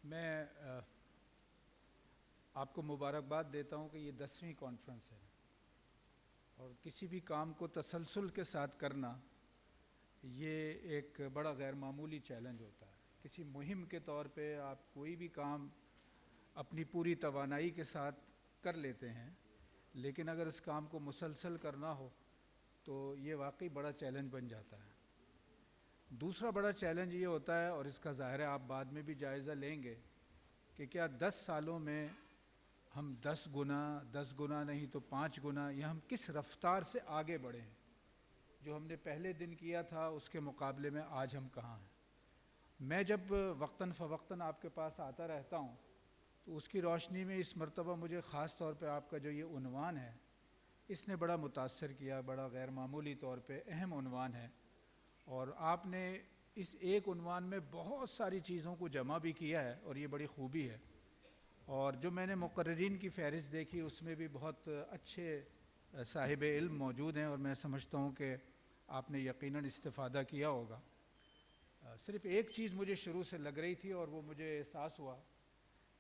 میں آپ کو مبارکباد دیتا ہوں کہ یہ 10ویں کانفرنس ہے اور کسی بھی کام کو تسلسل کے ساتھ کرنا یہ ایک بڑا غیر معمولی چیلنج ہوتا ہے۔ کسی مہم کے طور پہ آپ کوئی بھی کام اپنی پوری توانائی کے ساتھ کر لیتے ہیں، لیکن اگر اس کام کو مسلسل کرنا ہو تو یہ واقعی بڑا چیلنج بن جاتا ہے۔ دوسرا بڑا چیلنج یہ ہوتا ہے، اور اس کا ظاہر ہے آپ بعد میں بھی جائزہ لیں گے، کہ کیا 10 سالوں میں ہم 10 گنا نہیں تو 5 گنا، یا ہم کس رفتار سے آگے بڑھے ہیں۔ جو ہم نے پہلے دن کیا تھا اس کے مقابلے میں آج ہم کہاں ہیں۔ میں جب وقتاً فوقتاً آپ کے پاس آتا رہتا ہوں تو اس کی روشنی میں اس مرتبہ مجھے خاص طور پہ آپ کا جو یہ عنوان ہے اس نے بڑا متاثر کیا، بڑا غیر معمولی طور پہ اہم عنوان ہے، اور آپ نے اس ایک عنوان میں بہت ساری چیزوں کو جمع بھی کیا ہے، اور یہ بڑی خوبی ہے۔ اور جو میں نے مقررین کی فہرست دیکھی اس میں بھی بہت اچھے صاحب علم موجود ہیں، اور میں سمجھتا ہوں کہ آپ نے یقیناً استفادہ کیا ہوگا۔ صرف ایک چیز مجھے شروع سے لگ رہی تھی، اور وہ مجھے احساس ہوا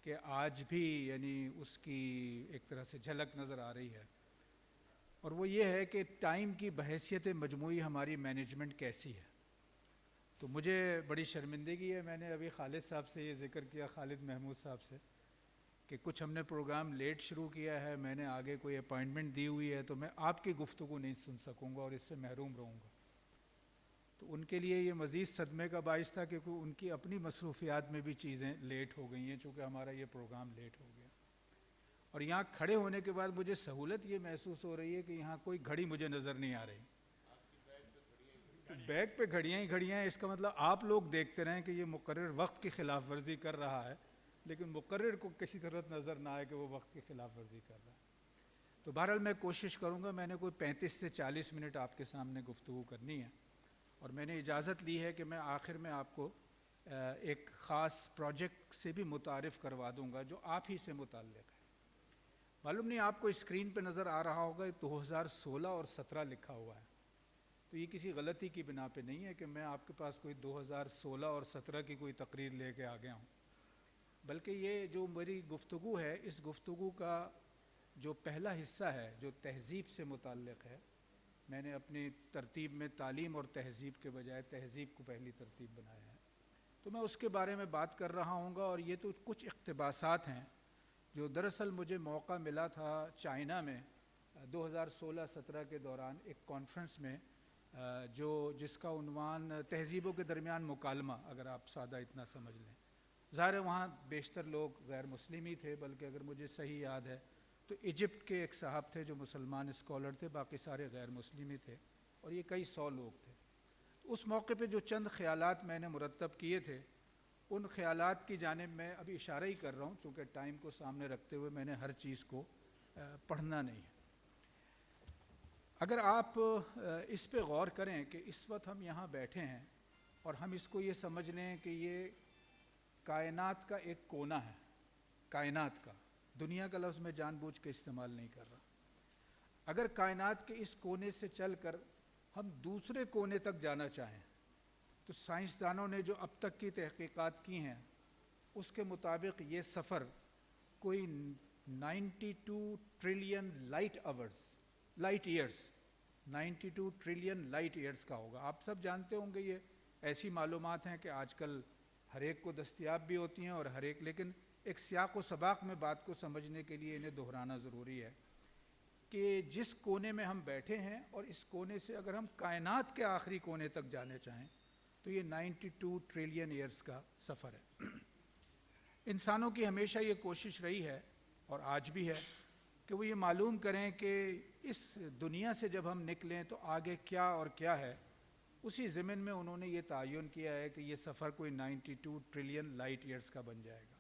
کہ آج بھی یعنی اس کی ایک طرح سے جھلک نظر آ رہی ہے، اور وہ یہ ہے کہ ٹائم کی بحیثیت مجموعی ہماری مینجمنٹ کیسی ہے۔ تو مجھے بڑی شرمندگی ہے، میں نے ابھی خالد صاحب سے یہ ذکر کیا، خالد محمود صاحب سے، کہ کچھ ہم نے پروگرام لیٹ شروع کیا ہے، میں نے آگے کوئی اپائنٹمنٹ دی ہوئی ہے، تو میں آپ کی گفتگو نہیں سن سکوں گا اور اس سے محروم رہوں گا۔ تو ان کے لیے یہ مزید صدمے کا باعث تھا، کیونکہ ان کی اپنی مصروفیات میں بھی چیزیں لیٹ ہو گئی ہیں، چونکہ ہمارا یہ پروگرام لیٹ ہو گیا۔ اور یہاں کھڑے ہونے کے بعد مجھے سہولت یہ محسوس ہو رہی ہے کہ یہاں کوئی گھڑی مجھے نظر نہیں آ رہی۔ بیگ پہ گھڑیاں ہی گھڑیاں ہیں، اس کا مطلب آپ لوگ دیکھتے رہیں کہ یہ مقرر وقت کی خلاف ورزی کر رہا ہے، لیکن مقرر کو کسی طرح نظر نہ آئے کہ وہ وقت کی خلاف ورزی کر رہا ہے۔ تو بہرحال میں کوشش کروں گا، میں نے کوئی 35 سے 40 منٹ آپ کے سامنے گفتگو کرنی ہے، اور میں نے اجازت لی ہے کہ میں آخر میں آپ کو ایک خاص پروجیکٹ سے بھی متعارف کروا دوں گا جو آپ ہی سے متعلق ہے۔ معلوم نہیں آپ کو اسکرین پہ نظر آ رہا ہوگا 2016 اور 17 لکھا ہوا ہے، تو یہ کسی غلطی کی بنا پہ نہیں ہے کہ میں آپ کے پاس کوئی 2016 اور 17 کی کوئی تقریر لے کے آ گیا ہوں، بلکہ یہ جو میری گفتگو ہے، اس گفتگو کا جو پہلا حصہ ہے جو تہذیب سے متعلق ہے، میں نے اپنی ترتیب میں تعلیم اور تہذیب کے بجائے تہذیب کو پہلی ترتیب بنایا ہے، تو میں اس کے بارے میں بات کر رہا ہوں گا۔ اور یہ تو کچھ اقتباسات ہیں جو دراصل مجھے موقع ملا تھا چائنا میں 2016-17 کے دوران ایک کانفرنس میں، جس کا عنوان تہذیبوں کے درمیان مکالمہ، اگر آپ سادہ اتنا سمجھ لیں۔ ظاہر ہے وہاں بیشتر لوگ غیر مسلم ہی تھے، بلکہ اگر مجھے صحیح یاد ہے تو ایجپٹ کے ایک صاحب تھے جو مسلمان اسکالر تھے، باقی سارے غیر مسلم ہی تھے، اور یہ کئی 100 لوگ تھے۔ اس موقع پہ جو چند خیالات میں نے مرتب کیے تھے، ان خیالات کی جانب میں ابھی اشارہ ہی کر رہا ہوں، چونکہ ٹائم کو سامنے رکھتے ہوئے میں نے ہر چیز کو پڑھنا نہیں ہے۔ اگر آپ اس پہ غور کریں کہ اس وقت ہم یہاں بیٹھے ہیں اور ہم اس کو یہ سمجھ لیں کہ یہ کائنات کا ایک کونا ہے، کائنات کا، دنیا کا لفظ میں جان بوجھ کے استعمال نہیں کر رہا۔ اگر کائنات کے اس کونے سے چل کر ہم دوسرے کونے تک جانا چاہیں تو سائنسدانوں نے جو اب تک کی تحقیقات کی ہیں اس کے مطابق یہ سفر کوئی 92 trillion light years 92 trillion light years کا ہوگا۔ آپ سب جانتے ہوں گے، یہ ایسی معلومات ہیں کہ آج کل ہر ایک کو دستیاب بھی ہوتی ہیں، اور ہر ایک، لیکن ایک سیاق و سباق میں بات کو سمجھنے کے لیے انہیں دہرانا ضروری ہے کہ جس کونے میں ہم بیٹھے ہیں، اور اس کونے سے اگر ہم کائنات کے آخری کونے تک جانے چاہیں تو یہ 92 ٹریلین ایئرز کا سفر ہے۔ انسانوں کی ہمیشہ یہ کوشش رہی ہے، اور آج بھی ہے، کہ وہ یہ معلوم کریں کہ اس دنیا سے جب ہم نکلیں تو آگے کیا اور کیا ہے۔ اسی ضمن میں انہوں نے یہ تعین کیا ہے کہ یہ سفر کوئی 92 ٹریلین لائٹ ایئرز کا بن جائے گا۔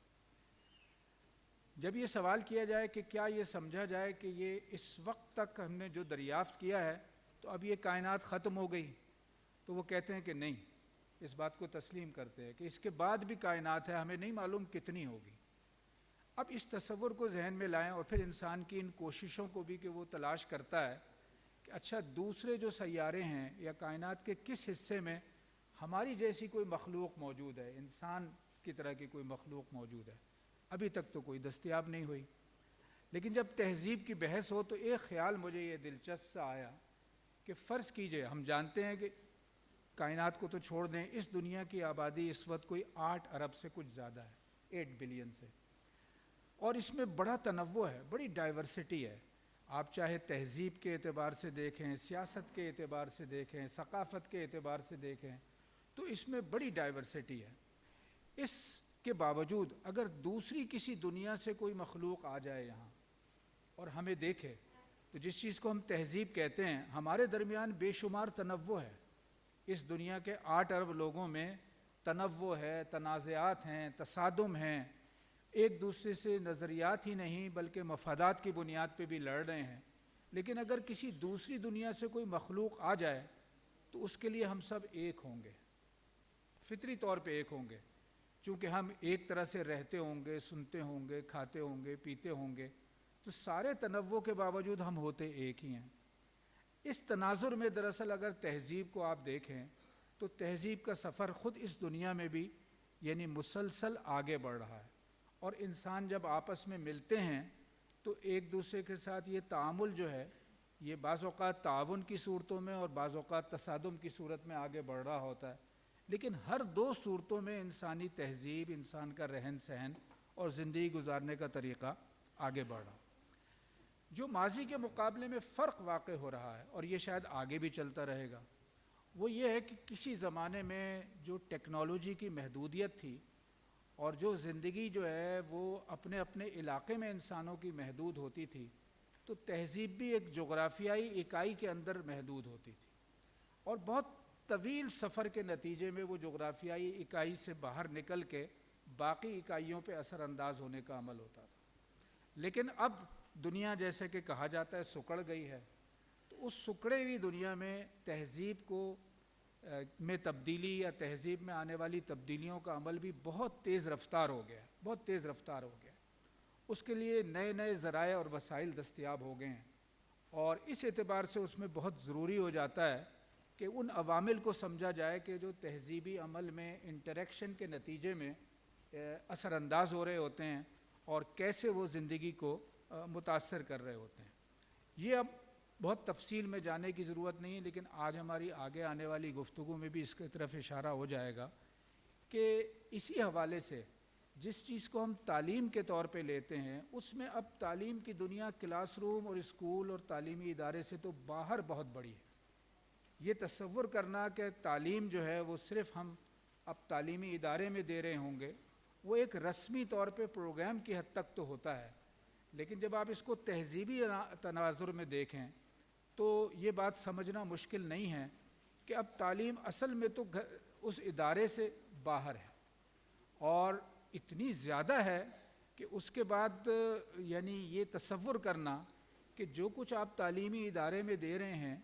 جب یہ سوال کیا جائے کہ کیا یہ سمجھا جائے کہ یہ اس وقت تک ہم نے جو دریافت کیا ہے تو اب یہ کائنات ختم ہو گئی، تو وہ کہتے ہیں کہ نہیں، اس بات کو تسلیم کرتے ہیں کہ اس کے بعد بھی کائنات ہے، ہمیں نہیں معلوم کتنی ہوگی۔ اب اس تصور کو ذہن میں لائیں، اور پھر انسان کی ان کوششوں کو بھی کہ وہ تلاش کرتا ہے کہ اچھا دوسرے جو سیارے ہیں یا کائنات کے کس حصے میں ہماری جیسی کوئی مخلوق موجود ہے، انسان کی طرح کی کوئی مخلوق موجود ہے، ابھی تک تو کوئی دستیاب نہیں ہوئی۔ لیکن جب تہذیب کی بحث ہو تو ایک خیال مجھے یہ دلچسپ سا آیا کہ فرض کیجئے، ہم جانتے ہیں کہ کائنات کو تو چھوڑ دیں، اس دنیا کی آبادی اس وقت کوئی 8 ارب سے کچھ زیادہ ہے، 8 بلین سے، اور اس میں بڑا تنوع ہے، بڑی ڈائیورسٹی ہے۔ آپ چاہے تہذیب کے اعتبار سے دیکھیں، سیاست کے اعتبار سے دیکھیں، ثقافت کے اعتبار سے دیکھیں، تو اس میں بڑی ڈائیورسٹی ہے۔ اس کے باوجود اگر دوسری کسی دنیا سے کوئی مخلوق آ جائے یہاں اور ہمیں دیکھے، تو جس چیز کو ہم تہذیب کہتے ہیں، ہمارے درمیان بے شمار تنوع ہے۔ اس دنیا کے 8 ارب لوگوں میں تنوع ہے، تنازعات ہیں، تصادم ہیں، ایک دوسرے سے نظریات ہی نہیں بلکہ مفادات کی بنیاد پہ بھی لڑ رہے ہیں۔ لیکن اگر کسی دوسری دنیا سے کوئی مخلوق آ جائے تو اس کے لیے ہم سب ایک ہوں گے، فطری طور پہ ایک ہوں گے، چونکہ ہم ایک طرح سے رہتے ہوں گے، سنتے ہوں گے، کھاتے ہوں گے، پیتے ہوں گے، تو سارے تنوع کے باوجود ہم ہوتے ایک ہی ہیں۔ اس تناظر میں دراصل اگر تہذیب کو آپ دیکھیں تو تہذیب کا سفر خود اس دنیا میں بھی یعنی مسلسل آگے بڑھ رہا ہے، اور انسان جب آپس میں ملتے ہیں تو ایک دوسرے کے ساتھ یہ تعامل جو ہے، یہ بعض اوقات تعاون کی صورتوں میں اور بعض اوقات تصادم کی صورت میں آگے بڑھ رہا ہوتا ہے، لیکن ہر دو صورتوں میں انسانی تہذیب، انسان کا رہن سہن اور زندگی گزارنے کا طریقہ آگے بڑھ رہا ہے۔ جو ماضی کے مقابلے میں فرق واقع ہو رہا ہے، اور یہ شاید آگے بھی چلتا رہے گا، وہ یہ ہے کہ کسی زمانے میں جو ٹیکنالوجی کی محدودیت تھی اور جو زندگی جو ہے وہ اپنے اپنے علاقے میں انسانوں کی محدود ہوتی تھی، تو تہذیب بھی ایک جغرافیائی اکائی کے اندر محدود ہوتی تھی، اور بہت طویل سفر کے نتیجے میں وہ جغرافیائی اکائی سے باہر نکل کے باقی اکائیوں پہ اثر انداز ہونے کا عمل ہوتا تھا۔ لیکن اب دنیا جیسے کہ کہا جاتا ہے سکڑ گئی ہے، تو اس سکڑے ہوئی دنیا میں تہذیب کو میں تبدیلی یا تہذیب میں آنے والی تبدیلیوں کا عمل بھی بہت تیز رفتار ہو گیا ہے، بہت تیز رفتار ہو گیا ہے۔ اس کے لیے نئے نئے ذرائع اور وسائل دستیاب ہو گئے ہیں، اور اس اعتبار سے اس میں بہت ضروری ہو جاتا ہے کہ ان عوامل کو سمجھا جائے کہ جو تہذیبی عمل میں انٹریکشن کے نتیجے میں اثر انداز ہو رہے ہوتے ہیں اور کیسے وہ زندگی کو متاثر کر رہے ہوتے ہیں۔ یہ اب بہت تفصیل میں جانے کی ضرورت نہیں ہے، لیکن آج ہماری آگے آنے والی گفتگو میں بھی اس کی طرف اشارہ ہو جائے گا کہ اسی حوالے سے جس چیز کو ہم تعلیم کے طور پہ لیتے ہیں، اس میں اب تعلیم کی دنیا کلاس روم اور اسکول اور تعلیمی ادارے سے تو باہر بہت بڑی ہے۔ یہ تصور کرنا کہ تعلیم جو ہے وہ صرف ہم اب تعلیمی ادارے میں دے رہے ہوں گے، وہ ایک رسمی طور پہ پروگرام کی حد تک تو ہوتا ہے، لیکن جب آپ اس کو تہذیبی تناظر میں دیکھیں تو یہ بات سمجھنا مشکل نہیں ہے کہ اب تعلیم اصل میں تو اس ادارے سے باہر ہے، اور اتنی زیادہ ہے کہ اس کے بعد یعنی یہ تصور کرنا کہ جو کچھ آپ تعلیمی ادارے میں دے رہے ہیں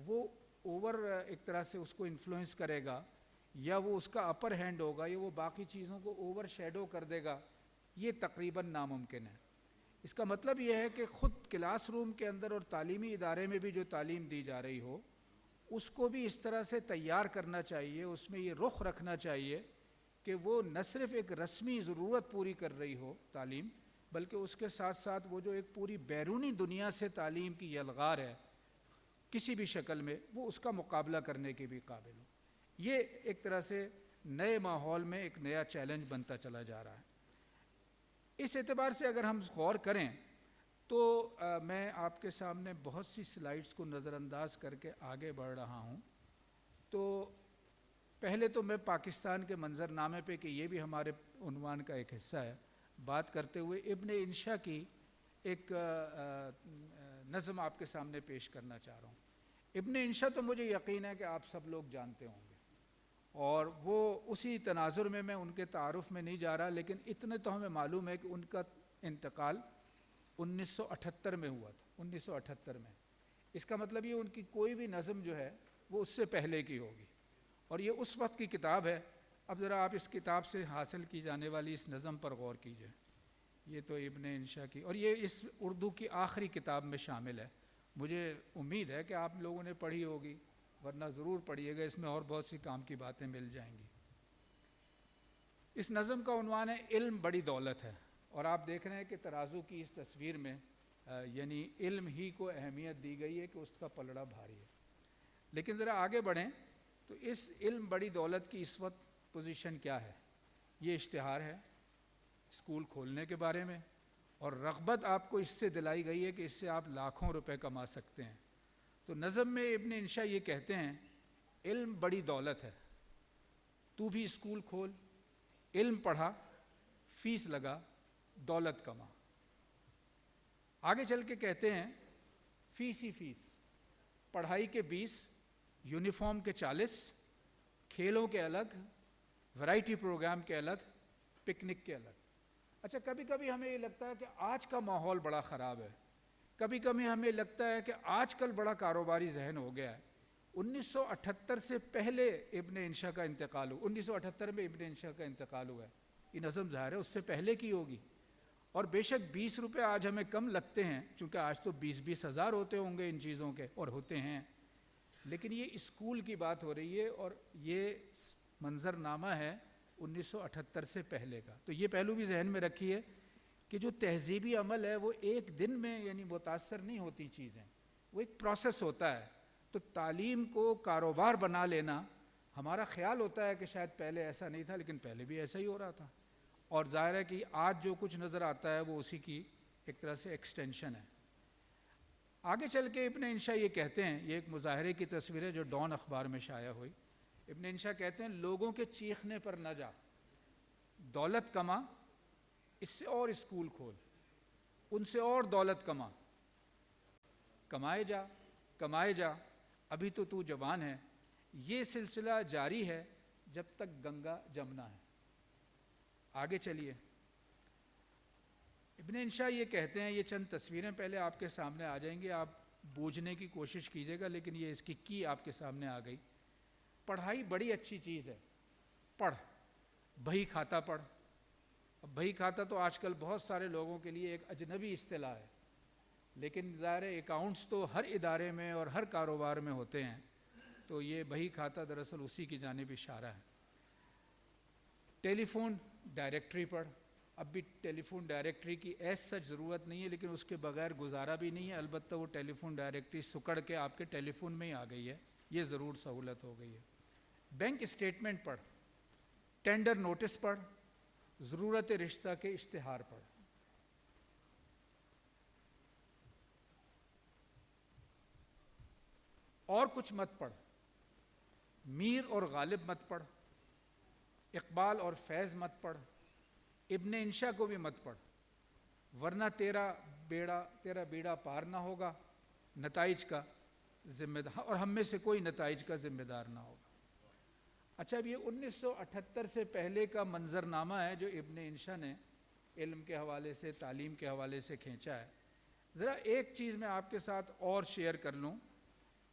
وہ اوور ایک طرح سے اس کو انفلوئنس کرے گا، یا وہ اس کا اپر ہینڈ ہوگا، یا وہ باقی چیزوں کو اوور شیڈو کر دے گا، یہ تقریباً ناممکن ہے۔ اس کا مطلب یہ ہے کہ خود کلاس روم کے اندر اور تعلیمی ادارے میں بھی جو تعلیم دی جا رہی ہو، اس کو بھی اس طرح سے تیار کرنا چاہیے، اس میں یہ رخ رکھنا چاہیے کہ وہ نہ صرف ایک رسمی ضرورت پوری کر رہی ہو تعلیم، بلکہ اس کے ساتھ ساتھ وہ جو ایک پوری بیرونی دنیا سے تعلیم کی یلغار ہے کسی بھی شکل میں، وہ اس کا مقابلہ کرنے کے بھی قابل ہو۔ یہ ایک طرح سے نئے ماحول میں ایک نیا چیلنج بنتا چلا جا رہا ہے۔ اس اعتبار سے اگر ہم غور کریں تو میں آپ کے سامنے بہت سی سلائیڈز کو نظر انداز کر کے آگے بڑھ رہا ہوں۔ تو پہلے تو میں پاکستان کے منظر نامے پہ، کہ یہ بھی ہمارے عنوان کا ایک حصہ ہے، بات کرتے ہوئے ابن انشا کی ایک نظم آپ کے سامنے پیش کرنا چاہ رہا ہوں۔ ابن انشا تو مجھے یقین ہے کہ آپ سب لوگ جانتے ہوں گے، اور وہ اسی تناظر میں ان کے تعارف میں نہیں جا رہا، لیکن اتنے تو ہمیں معلوم ہے کہ ان کا انتقال 1978 میں ہوا تھا، 1978 میں۔ اس کا مطلب یہ ان کی کوئی بھی نظم جو ہے وہ اس سے پہلے کی ہوگی، اور یہ اس وقت کی کتاب ہے۔ اب ذرا آپ اس کتاب سے حاصل کی جانے والی اس نظم پر غور کیجئے۔ یہ تو ابن انشا کی، اور یہ اس اردو کی آخری کتاب میں شامل ہے۔ مجھے امید ہے کہ آپ لوگوں نے پڑھی ہوگی، ورنہ ضرور پڑھیے گا، اس میں اور بہت سی کام کی باتیں مل جائیں گی۔ اس نظم کا عنوان ہے علم بڑی دولت ہے، اور آپ دیکھ رہے ہیں کہ ترازو کی اس تصویر میں یعنی علم ہی کو اہمیت دی گئی ہے کہ اس کا پلڑا بھاری ہے۔ لیکن ذرا آگے بڑھیں تو اس علم بڑی دولت کی اس وقت پوزیشن کیا ہے؟ یہ اشتہار ہے اسکول کھولنے کے بارے میں، اور رغبت آپ کو اس سے دلائی گئی ہے کہ اس سے آپ لاکھوں روپے کما سکتے ہیں۔ تو نظم میں ابن انشا یہ کہتے ہیں علم بڑی دولت ہے، تو بھی اسکول کھول، علم پڑھا، فیس لگا، دولت کما۔ آگے چل کے کہتے ہیں فیس ہی فیس، پڑھائی کے 20، یونیفارم کے 40، کھیلوں کے الگ، ورائٹی پروگرام کے الگ، پکنک کے الگ۔ اچھا، کبھی کبھی ہمیں یہ لگتا ہے کہ آج کا ماحول بڑا خراب ہے، کبھی کبھی ہمیں لگتا ہے کہ آج کل بڑا کاروباری ذہن ہو گیا ہے۔ 1978 سے پہلے ابن انشا کا انتقال ہوا، 1978 میں ابن انشا کا انتقال ہوا ہے، یہ نظم ظاہر ہے اس سے پہلے کی ہوگی، اور بے شک 20 روپے آج ہمیں کم لگتے ہیں، چونکہ آج تو 20 ہزار ہوتے ہوں گے ان چیزوں کے، اور ہوتے ہیں، لیکن یہ اسکول کی بات ہو رہی ہے اور یہ منظر نامہ ہے 1978 سے پہلے کا۔ تو یہ پہلو بھی ذہن میں رکھیے کہ جو تہذیبی عمل ہے وہ ایک دن میں یعنی متاثر نہیں ہوتی چیزیں، وہ ایک پروسیس ہوتا ہے۔ تو تعلیم کو کاروبار بنا لینا، ہمارا خیال ہوتا ہے کہ شاید پہلے ایسا نہیں تھا، لیکن پہلے بھی ایسا ہی ہو رہا تھا، اور ظاہر ہے کہ آج جو کچھ نظر آتا ہے وہ اسی کی ایک طرح سے ایکسٹینشن ہے۔ آگے چل کے ابن انشا یہ کہتے ہیں، یہ ایک مظاہرے کی تصویر ہے جو ڈان اخبار میں شائع ہوئی۔ ابن انشا کہتے ہیں لوگوں کے چیخنے پر نہ جا، دولت کما، اس سے اور اسکول کھول، ان سے اور دولت کما، کمائے جا کمائے جا، ابھی تو تو جوان ہے، یہ سلسلہ جاری ہے جب تک گنگا جمنا ہے۔ آگے چلیے، ابن انشا یہ کہتے ہیں، یہ چند تصویریں پہلے آپ کے سامنے آ جائیں گی، آپ بوجھنے کی کوشش کیجیے گا، لیکن یہ اس کی آپ کے سامنے آ گئی۔ پڑھائی بڑی اچھی چیز ہے، پڑھ، بہی کھاتا پڑھ۔ اب بہی کھاتا تو آج کل بہت سارے لوگوں کے لیے ایک اجنبی اصطلاح ہے، لیکن ظاہر اکاؤنٹس تو ہر ادارے میں اور ہر کاروبار میں ہوتے ہیں، تو یہ بہی کھاتا دراصل اسی کی جانب اشارہ ہے۔ ٹیلی فون ڈائریکٹری پڑھ، اب بھی ٹیلی فون ڈائریکٹری کی ایس سچ ضرورت نہیں ہے، لیکن اس کے بغیر گزارا بھی نہیں ہے، البتہ وہ ٹیلی فون ڈائریکٹری سکڑ کے آپ کے ٹیلی فون میں ہی آ گئی ہے، یہ ضرور سہولت ہو گئی ہے۔ بینک اسٹیٹمنٹ پڑھ، ٹینڈر نوٹس پڑھ، ضرورت رشتہ کے اشتہار پڑھ۔ اور کچھ مت پڑھ، میر اور غالب مت پڑھ، اقبال اور فیض مت پڑھ، ابن انشا کو بھی مت پڑھ، ورنہ تیرا بیڑا پار نہ ہوگا، نتائج کا ذمہ دار، اور ہم میں سے کوئی نتائج کا ذمہ دار نہ ہوگا۔ اچھا، اب یہ 1978 سے پہلے کا منظر نامہ ہے جو ابن انشا نے علم کے حوالے سے، تعلیم کے حوالے سے کھینچا ہے۔ ذرا ایک چیز میں آپ کے ساتھ اور شیئر کر لوں،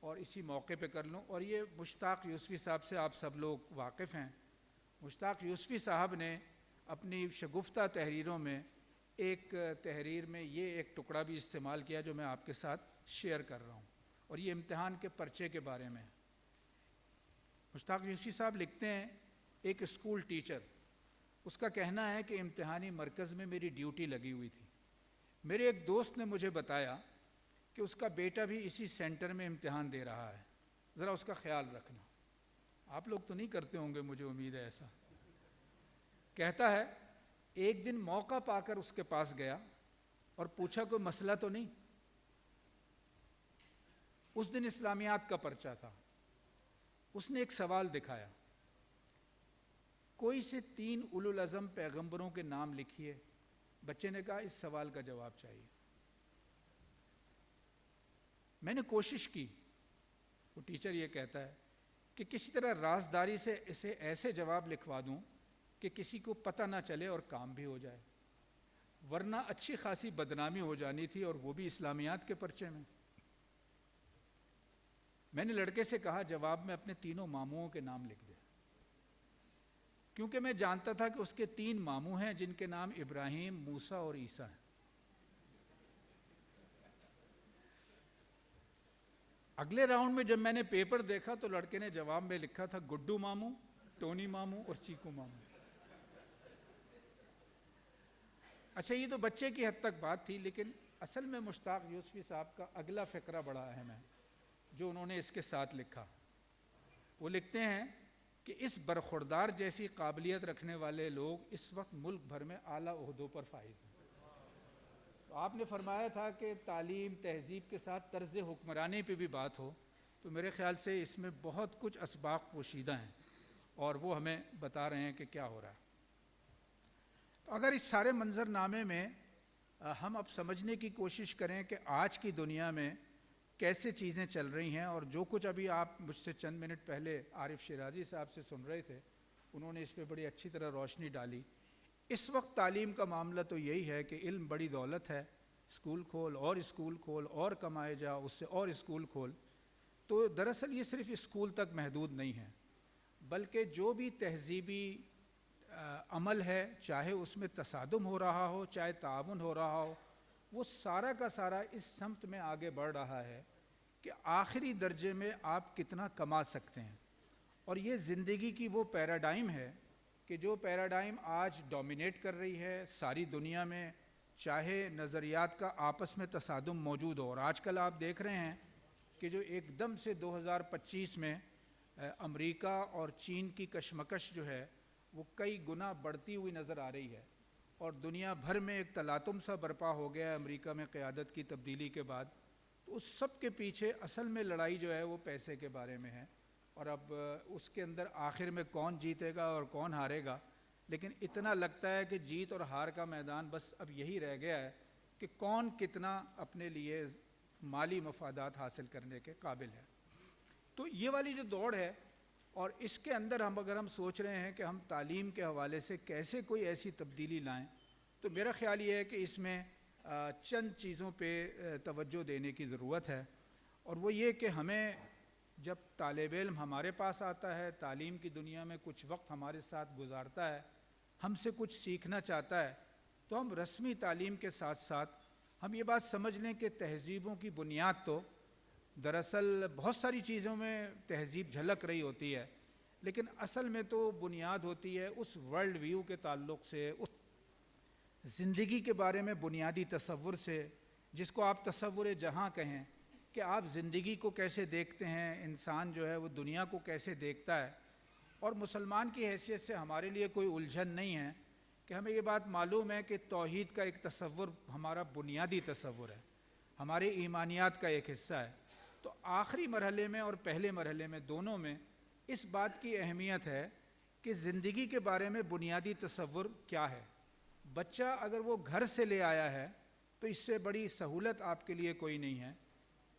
اور اسی موقع پہ کر لوں، اور یہ مشتاق یوسفی صاحب سے آپ سب لوگ واقف ہیں۔ مشتاق یوسفی صاحب نے اپنی شگفتہ تحریروں میں ایک تحریر میں یہ ایک ٹکڑا بھی استعمال کیا جو میں آپ کے ساتھ شیئر کر رہا ہوں، اور یہ امتحان کے پرچے کے بارے میں ہے۔ مشتاق یوسفی صاحب لکھتے ہیں، ایک اسکول ٹیچر، اس کا کہنا ہے کہ امتحانی مرکز میں میری ڈیوٹی لگی ہوئی تھی، میرے ایک دوست نے مجھے بتایا کہ اس کا بیٹا بھی اسی سینٹر میں امتحان دے رہا ہے، ذرا اس کا خیال رکھنا۔ آپ لوگ تو نہیں کرتے ہوں گے، مجھے امید ہے ایسا۔ کہتا ہے ایک دن موقع پا کر اس کے پاس گیا اور پوچھا کوئی مسئلہ تو نہیں۔ اس دن اسلامیات کا پرچہ تھا، اس نے ایک سوال دکھایا، کوئی سے 3 اولو العزم پیغمبروں کے نام لکھیے۔ بچے نے کہا اس سوال کا جواب چاہیے۔ میں نے کوشش کی، وہ ٹیچر یہ کہتا ہے، کہ کسی طرح رازداری سے اسے ایسے جواب لکھوا دوں کہ کسی کو پتہ نہ چلے اور کام بھی ہو جائے، ورنہ اچھی خاصی بدنامی ہو جانی تھی، اور وہ بھی اسلامیات کے پرچے میں۔ میں نے لڑکے سے کہا جواب میں اپنے 3 ماموؤں کے نام لکھ دے، کیونکہ میں جانتا تھا کہ اس کے 3 ماموں ہیں جن کے نام ابراہیم، موسیٰ اور عیسیٰ ہیں۔ اگلے راؤنڈ میں جب میں نے پیپر دیکھا تو لڑکے نے جواب میں لکھا تھا گڈو ماموں، ٹونی ماموں اور چیکو ماموں۔ اچھا یہ تو بچے کی حد تک بات تھی، لیکن اصل میں مشتاق یوسفی صاحب کا اگلا فقرہ بڑا اہم ہے جو انہوں نے اس کے ساتھ لکھا۔ وہ لکھتے ہیں کہ اس برخوردار جیسی قابلیت رکھنے والے لوگ اس وقت ملک بھر میں اعلیٰ عہدوں پر فائز ہیں۔ تو آپ نے فرمایا تھا کہ تعلیم تہذیب کے ساتھ طرز حکمرانی پہ بھی بات ہو، تو میرے خیال سے اس میں بہت کچھ اسباق پوشیدہ ہیں اور وہ ہمیں بتا رہے ہیں کہ کیا ہو رہا ہے۔ تو اگر اس سارے منظر نامے میں ہم اب سمجھنے کی کوشش کریں کہ آج کی دنیا میں کیسے چیزیں چل رہی ہیں، اور جو کچھ ابھی آپ مجھ سے چند منٹ پہلے عارف شیرازی صاحب سے سن رہے تھے، انہوں نے اس پہ بڑی اچھی طرح روشنی ڈالی۔ اس وقت تعلیم کا معاملہ تو یہی ہے کہ علم بڑی دولت ہے، اسکول کھول اور اسکول کھول اور کمائے جا، اس سے اور اسکول کھول۔ تو دراصل یہ صرف اسکول تک محدود نہیں ہے، بلکہ جو بھی تہذیبی عمل ہے، چاہے اس میں تصادم ہو رہا ہو چاہے تعاون ہو رہا ہو، وہ سارا کا سارا اس سمت میں آگے بڑھ رہا ہے کہ آخری درجے میں آپ کتنا کما سکتے ہیں۔ اور یہ زندگی کی وہ پیراڈائم ہے کہ جو پیراڈائم آج ڈومینیٹ کر رہی ہے ساری دنیا میں، چاہے نظریات کا آپس میں تصادم موجود ہو۔ اور آج کل آپ دیکھ رہے ہیں کہ جو ایک دم سے 2025 میں امریکہ اور چین کی کشمکش جو ہے وہ کئی گنا بڑھتی ہوئی نظر آ رہی ہے، اور دنیا بھر میں ایک تلاطم سا برپا ہو گیا ہے امریکہ میں قیادت کی تبدیلی کے بعد۔ تو اس سب کے پیچھے اصل میں لڑائی جو ہے وہ پیسے کے بارے میں ہے، اور اب اس کے اندر آخر میں کون جیتے گا اور کون ہارے گا، لیکن اتنا لگتا ہے کہ جیت اور ہار کا میدان بس اب یہی رہ گیا ہے کہ کون کتنا اپنے لیے مالی مفادات حاصل کرنے کے قابل ہے۔ تو یہ والی جو دوڑ ہے، اور اس کے اندر اگر ہم سوچ رہے ہیں کہ ہم تعلیم کے حوالے سے کیسے کوئی ایسی تبدیلی لائیں، تو میرا خیال یہ ہے کہ اس میں چند چیزوں پہ توجہ دینے کی ضرورت ہے، اور وہ یہ کہ ہمیں جب طالب علم ہمارے پاس آتا ہے، تعلیم کی دنیا میں کچھ وقت ہمارے ساتھ گزارتا ہے، ہم سے کچھ سیکھنا چاہتا ہے، تو ہم رسمی تعلیم کے ساتھ ساتھ ہم یہ بات سمجھ لیں کہ تہذیبوں کی بنیاد تو دراصل بہت ساری چیزوں میں تہذیب جھلک رہی ہوتی ہے، لیکن اصل میں تو بنیاد ہوتی ہے اس ورلڈ ویو کے تعلق سے، اس زندگی کے بارے میں بنیادی تصور سے، جس کو آپ تصور جہاں کہیں، کہ آپ زندگی کو کیسے دیکھتے ہیں، انسان جو ہے وہ دنیا کو کیسے دیکھتا ہے۔ اور مسلمان کی حیثیت سے ہمارے لیے کوئی الجھن نہیں ہے کہ ہمیں یہ بات معلوم ہے کہ توحید کا ایک تصور ہمارا بنیادی تصور ہے، ہمارے ایمانیات کا ایک حصہ ہے۔ تو آخری مرحلے میں اور پہلے مرحلے میں دونوں میں اس بات کی اہمیت ہے کہ زندگی کے بارے میں بنیادی تصور کیا ہے۔ بچہ اگر وہ گھر سے لے آیا ہے تو اس سے بڑی سہولت آپ کے لیے کوئی نہیں ہے۔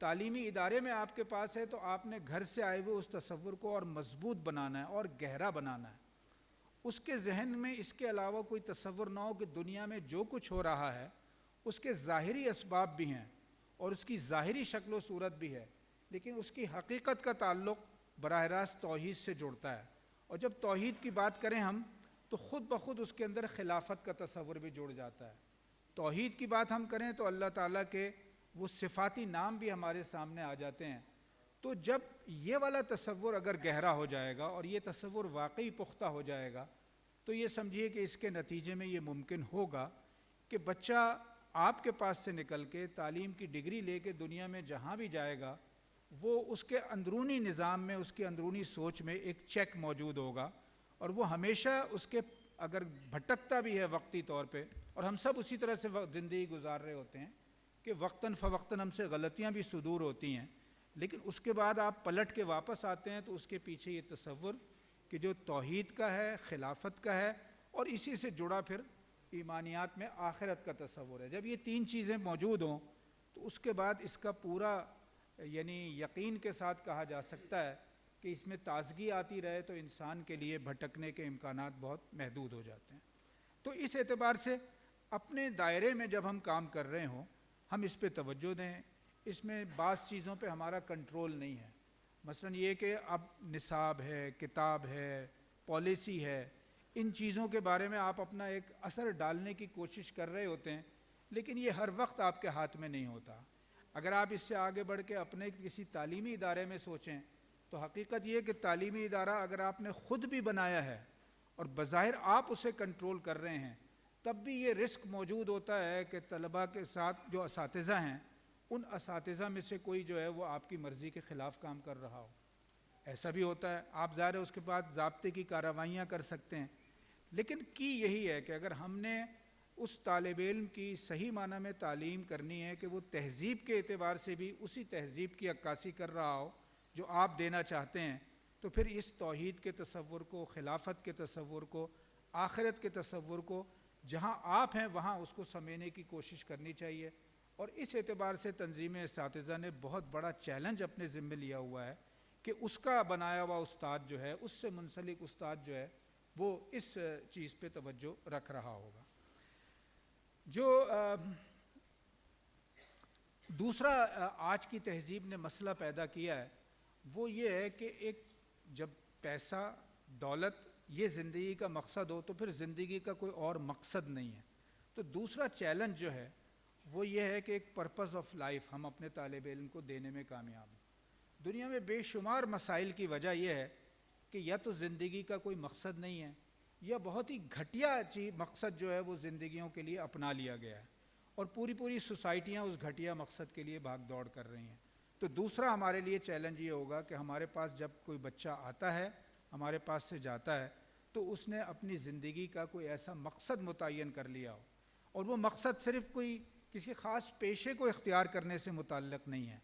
تعلیمی ادارے میں آپ کے پاس ہے تو آپ نے گھر سے آئے ہوئے اس تصور کو اور مضبوط بنانا ہے اور گہرا بنانا ہے۔ اس کے ذہن میں اس کے علاوہ کوئی تصور نہ ہو کہ دنیا میں جو کچھ ہو رہا ہے اس کے ظاہری اسباب بھی ہیں اور اس کی ظاہری شکل و صورت بھی ہے، لیکن اس کی حقیقت کا تعلق براہ راست توحید سے جڑتا ہے۔ اور جب توحید کی بات کریں ہم تو خود بخود اس کے اندر خلافت کا تصور بھی جڑ جاتا ہے۔ توحید کی بات ہم کریں تو اللہ تعالیٰ کے وہ صفاتی نام بھی ہمارے سامنے آ جاتے ہیں۔ تو جب یہ والا تصور اگر گہرا ہو جائے گا اور یہ تصور واقعی پختہ ہو جائے گا تو یہ سمجھیے کہ اس کے نتیجے میں یہ ممکن ہوگا کہ بچہ آپ کے پاس سے نکل کے تعلیم کی ڈگری لے کے دنیا میں جہاں بھی جائے گا، وہ اس کے اندرونی نظام میں، اس کی اندرونی سوچ میں ایک چیک موجود ہوگا، اور وہ ہمیشہ اس کے اگر بھٹکتا بھی ہے وقتی طور پہ، اور ہم سب اسی طرح سے زندگی گزار رہے ہوتے ہیں کہ وقتاً فوقتاً ہم سے غلطیاں بھی صدور ہوتی ہیں، لیکن اس کے بعد آپ پلٹ کے واپس آتے ہیں تو اس کے پیچھے یہ تصور کہ جو توحید کا ہے، خلافت کا ہے، اور اسی سے جڑا پھر ایمانیات میں آخرت کا تصور ہے۔ جب یہ تین چیزیں موجود ہوں تو اس کے بعد اس کا پورا یعنی یقین کے ساتھ کہا جا سکتا ہے کہ اس میں تازگی آتی رہے تو انسان کے لیے بھٹکنے کے امکانات بہت محدود ہو جاتے ہیں۔ تو اس اعتبار سے اپنے دائرے میں جب ہم کام کر رہے ہوں ہم اس پہ توجہ دیں۔ اس میں بعض چیزوں پہ ہمارا کنٹرول نہیں ہے، مثلا یہ کہ اب نصاب ہے، کتاب ہے، پالیسی ہے، ان چیزوں کے بارے میں آپ اپنا ایک اثر ڈالنے کی کوشش کر رہے ہوتے ہیں، لیکن یہ ہر وقت آپ کے ہاتھ میں نہیں ہوتا۔ اگر آپ اس سے آگے بڑھ کے اپنے کسی تعلیمی ادارے میں سوچیں تو حقیقت یہ کہ تعلیمی ادارہ اگر آپ نے خود بھی بنایا ہے اور بظاہر آپ اسے کنٹرول کر رہے ہیں، تب بھی یہ رسک موجود ہوتا ہے کہ طلباء کے ساتھ جو اساتذہ ہیں، ان اساتذہ میں سے کوئی جو ہے وہ آپ کی مرضی کے خلاف کام کر رہا ہو۔ ایسا بھی ہوتا ہے، آپ ظاہر ہے اس کے بعد ضابطے کی کارروائیاں کر سکتے ہیں، لیکن کی یہی ہے کہ اگر ہم نے اس طالب علم کی صحیح معنی میں تعلیم کرنی ہے کہ وہ تہذیب کے اعتبار سے بھی اسی تہذیب کی عکاسی کر رہا ہو جو آپ دینا چاہتے ہیں، تو پھر اس توحید کے تصور کو، خلافت کے تصور کو، آخرت کے تصور کو جہاں آپ ہیں وہاں اس کو سمینے کی کوشش کرنی چاہیے۔ اور اس اعتبار سے تنظیم اساتذہ نے بہت بڑا چیلنج اپنے ذمہ لیا ہوا ہے کہ اس کا بنایا ہوا استاد جو ہے، اس سے منسلک استاد جو ہے، وہ اس چیز پہ توجہ رکھ رہا ہوگا۔ جو دوسرا آج کی تہذیب نے مسئلہ پیدا کیا ہے وہ یہ ہے کہ ایک جب پیسہ، دولت یہ زندگی کا مقصد ہو تو پھر زندگی کا کوئی اور مقصد نہیں ہے۔ تو دوسرا چیلنج جو ہے وہ یہ ہے کہ ایک پرپز آف لائف ہم اپنے طالب علم کو دینے میں کامیاب ہیں۔ دنیا میں بے شمار مسائل کی وجہ یہ ہے کہ یا تو زندگی کا کوئی مقصد نہیں ہے یا بہت ہی گھٹیا مقصد جو ہے وہ زندگیوں کے لیے اپنا لیا گیا ہے، اور پوری سوسائٹیاں اس گھٹیا مقصد کے لیے بھاگ دوڑ کر رہی ہیں۔ تو دوسرا ہمارے لیے چیلنج یہ ہوگا کہ ہمارے پاس جب کوئی بچہ آتا ہے، ہمارے پاس سے جاتا ہے، تو اس نے اپنی زندگی کا کوئی ایسا مقصد متعین کر لیا ہو، اور وہ مقصد صرف کوئی کسی خاص پیشے کو اختیار کرنے سے متعلق نہیں ہے۔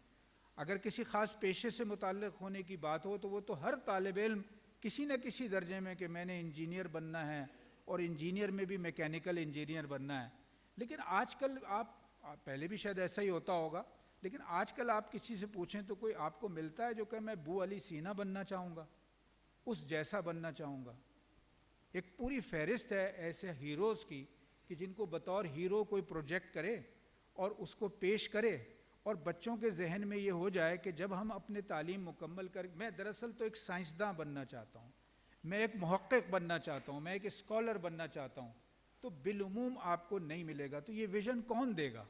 اگر کسی خاص پیشے سے متعلق ہونے کی بات ہو تو وہ تو ہر طالب علم کسی نہ کسی درجے میں کہ میں نے انجینئر بننا ہے، اور انجینئر میں بھی میکینیکل انجینئر بننا ہے۔ لیکن آج کل آپ پہلے بھی شاید ایسا ہی ہوتا ہوگا، لیکن آج کل آپ کسی سے پوچھیں تو کوئی آپ کو ملتا ہے جو کہ میں بو علی سینا بننا چاہوں گا، اس جیسا بننا چاہوں گا۔ ایک پوری فہرست ہے ایسے ہیروز کی کہ جن کو بطور ہیرو کوئی پروجیکٹ کرے اور اس کو پیش کرے، اور بچوں کے ذہن میں یہ ہو جائے کہ جب ہم اپنے تعلیم مکمل کر، میں دراصل تو ایک سائنسداں بننا چاہتا ہوں، میں ایک محقق بننا چاہتا ہوں، میں ایک اسکالر بننا چاہتا ہوں، تو بالعموم آپ کو نہیں ملے گا۔ تو یہ ویژن کون دے گا؟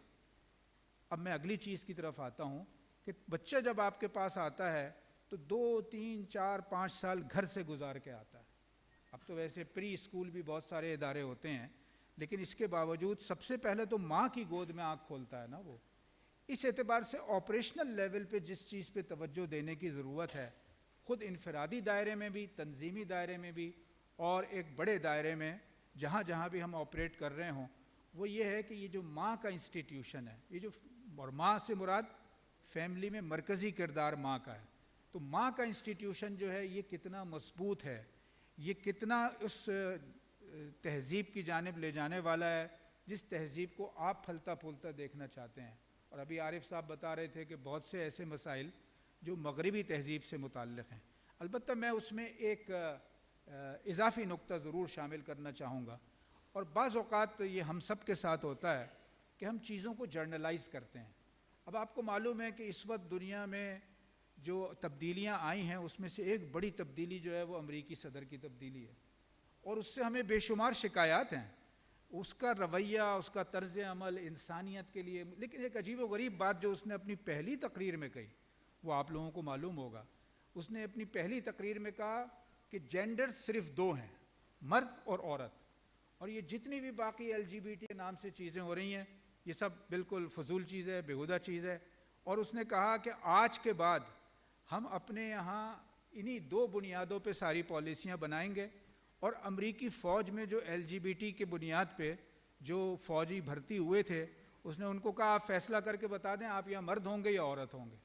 اب میں اگلی چیز کی طرف آتا ہوں کہ بچہ جب آپ کے پاس آتا ہے تو 2 3 4 5 سال گھر سے گزار کے آتا ہے۔ اب تو ویسے پری اسکول بھی بہت سارے ادارے ہوتے ہیں، لیکن اس کے باوجود سب سے پہلے تو ماں کی گود میں آنکھ کھولتا ہے نا وہ۔ اس اعتبار سے آپریشنل لیول پہ جس چیز پہ توجہ دینے کی ضرورت ہے، خود انفرادی دائرے میں بھی، تنظیمی دائرے میں بھی، اور ایک بڑے دائرے میں جہاں جہاں بھی ہم آپریٹ کر رہے ہوں، وہ یہ ہے کہ یہ جو ماں کا انسٹیٹیوشن ہے، یہ جو، اور ماں سے مراد فیملی میں مرکزی کردار ماں کا ہے، تو ماں کا انسٹیٹیوشن جو ہے یہ کتنا مضبوط ہے، یہ کتنا اس تہذیب کی جانب لے جانے والا ہے جس تہذیب کو آپ پھلتا پھولتا دیکھنا چاہتے ہیں۔ اور ابھی عارف صاحب بتا رہے تھے کہ بہت سے ایسے مسائل جو مغربی تہذیب سے متعلق ہیں۔ البتہ میں اس میں ایک اضافی نقطہ ضرور شامل کرنا چاہوں گا، اور بعض اوقات یہ ہم سب کے ساتھ ہوتا ہے کہ ہم چیزوں کو جرنلائز کرتے ہیں۔ اب آپ کو معلوم ہے کہ اس وقت دنیا میں جو تبدیلیاں آئی ہیں اس میں سے ایک بڑی تبدیلی جو ہے وہ امریکی صدر کی تبدیلی ہے، اور اس سے ہمیں بے شمار شکایات ہیں، اس کا رویہ، اس کا طرز عمل انسانیت کے لیے۔ لیکن ایک عجیب و غریب بات جو اس نے اپنی پہلی تقریر میں کہی، وہ آپ لوگوں کو معلوم ہوگا، اس نے اپنی پہلی تقریر میں کہا کہ جینڈر صرف 2 ہیں، مرد اور عورت، اور یہ جتنی بھی باقی LGBT کے نام سے چیزیں ہو رہی ہیں یہ سب بالکل فضول چیز ہے، بیہودہ چیز ہے۔ اور اس نے کہا کہ آج کے بعد ہم اپنے یہاں انہی 2 بنیادوں پہ ساری پالیسیاں بنائیں گے، اور امریکی فوج میں جو LGBT کے بنیاد پہ جو فوجی بھرتی ہوئے تھے، اس نے ان کو کہا آپ فیصلہ کر کے بتا دیں آپ یا مرد ہوں گے یا عورت ہوں گے۔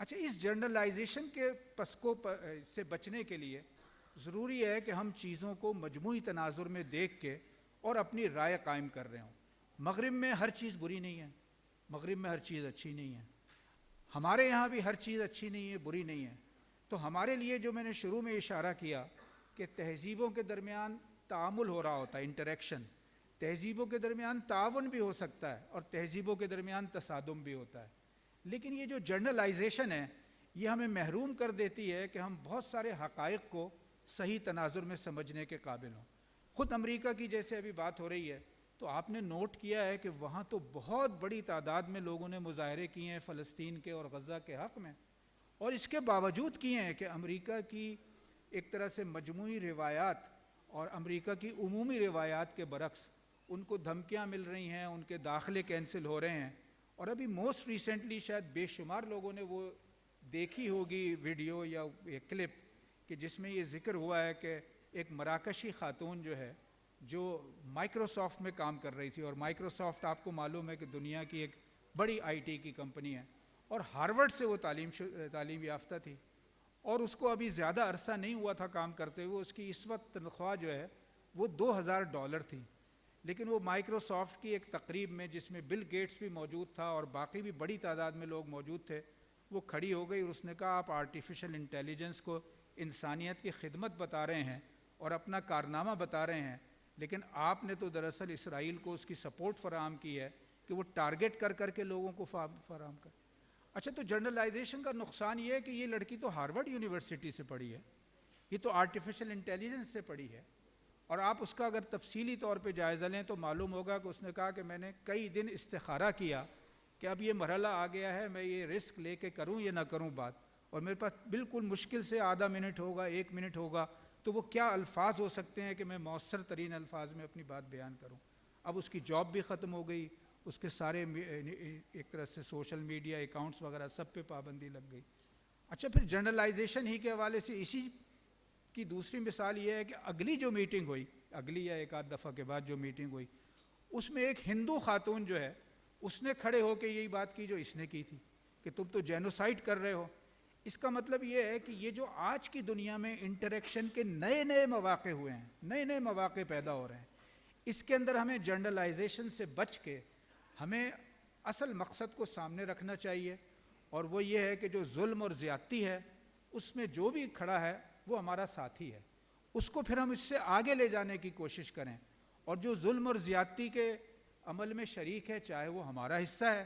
اچھا، اس جنرلائزیشن کے پسکو سے بچنے کے لیے ضروری ہے کہ ہم چیزوں کو مجموعی تناظر میں دیکھ کے اور اپنی رائے قائم کر رہے ہوں۔ مغرب میں ہر چیز بری نہیں ہے، مغرب میں ہر چیز اچھی نہیں ہے، ہمارے یہاں بھی ہر چیز اچھی نہیں ہے، بری نہیں ہے۔ تو ہمارے لیے جو میں نے شروع میں اشارہ کیا کہ تہذیبوں کے درمیان تعامل ہو رہا ہوتا ہے، انٹریکشن، تہذیبوں کے درمیان تعاون بھی ہو سکتا ہے اور تہذیبوں کے درمیان تصادم بھی ہوتا ہے، لیکن یہ جو جرنلائزیشن ہے یہ ہمیں محروم کر دیتی ہے کہ ہم بہت سارے حقائق کو صحیح تناظر میں سمجھنے کے قابل ہوں۔ خود امریکہ کی جیسے ابھی بات ہو رہی ہے تو آپ نے نوٹ کیا ہے کہ وہاں تو بہت بڑی تعداد میں لوگوں نے مظاہرے کیے ہیں فلسطین کے اور غزہ کے حق میں، اور اس کے باوجود کیے ہیں کہ امریکہ کی ایک طرح سے مجموعی روایات اور امریکہ کی عمومی روایات کے برعکس ان کو دھمکیاں مل رہی ہیں، ان کے داخلے کینسل ہو رہے ہیں. اور ابھی موسٹ ریسنٹلی شاید بے شمار لوگوں نے وہ دیکھی ہوگی ویڈیو یا ایک کلپ کہ جس میں یہ ذکر ہوا ہے کہ ایک مراکشی خاتون جو ہے جو مائکروسافٹ میں کام کر رہی تھی، اور مائکروسافٹ آپ کو معلوم ہے کہ دنیا کی ایک بڑی آئی ٹی کی کمپنی ہے، اور ہارورڈ سے وہ تعلیم یافتہ تھی، اور اس کو ابھی زیادہ عرصہ نہیں ہوا تھا کام کرتے ہوئے. اس کی اس وقت تنخواہ جو ہے وہ $2000 تھی. لیکن وہ مائکروسافٹ کی ایک تقریب میں جس میں بل گیٹس بھی موجود تھا اور باقی بھی بڑی تعداد میں لوگ موجود تھے، وہ کھڑی ہو گئی اور اس نے کہا آپ آرٹیفیشل انٹیلیجنس کو انسانیت کی خدمت بتا رہے ہیں اور اپنا کارنامہ بتا رہے ہیں، لیکن آپ نے تو دراصل اسرائیل کو اس کی سپورٹ فراہم کی ہے کہ وہ ٹارگٹ کر کر کے لوگوں کو فراہم کر. اچھا، تو جنرلائزیشن کا نقصان یہ ہے کہ یہ لڑکی تو ہارورڈ یونیورسٹی سے پڑھی ہے، یہ تو آرٹیفیشل انٹیلیجنس سے پڑھی ہے، اور آپ اس کا اگر تفصیلی طور پہ جائزہ لیں تو معلوم ہوگا کہ اس نے کہا کہ میں نے کئی دن استخارہ کیا کہ اب یہ مرحلہ آ گیا ہے، میں یہ رسک لے کے کروں یا نہ کروں بات، اور میرے پاس بالکل مشکل سے آدھا منٹ ہوگا، 1 منٹ ہوگا، تو وہ کیا الفاظ ہو سکتے ہیں کہ میں مؤثر ترین الفاظ میں اپنی بات بیان کروں. اب اس کی جاب بھی ختم ہو گئی، اس کے سارے ایک طرح سے سوشل میڈیا اکاؤنٹس وغیرہ سب پہ پابندی لگ گئی. اچھا، پھر جنرلائزیشن ہی کے حوالے سے اسی کی دوسری مثال یہ ہے کہ اگلی جو میٹنگ ہوئی، اگلی یا ایک آدھ دفعہ کے بعد جو میٹنگ ہوئی، اس میں ایک ہندو خاتون جو ہے اس نے کھڑے ہو کے یہی بات کی جو اس نے کی تھی کہ تم تو جینوسائڈ کر رہے ہو. اس کا مطلب یہ ہے کہ یہ جو آج کی دنیا میں انٹریکشن کے نئے نئے مواقع ہوئے ہیں، نئے نئے مواقع پیدا ہو رہے ہیں، اس کے اندر ہمیں جنرلائزیشن سے بچ کے ہمیں اصل مقصد کو سامنے رکھنا چاہیے، اور وہ یہ ہے کہ جو ظلم اور زیادتی ہے اس میں جو بھی کھڑا ہے وہ ہمارا ساتھی ہے، اس کو پھر ہم اس سے آگے لے جانے کی کوشش کریں، اور جو ظلم اور زیادتی کے عمل میں شریک ہے چاہے وہ ہمارا حصہ ہے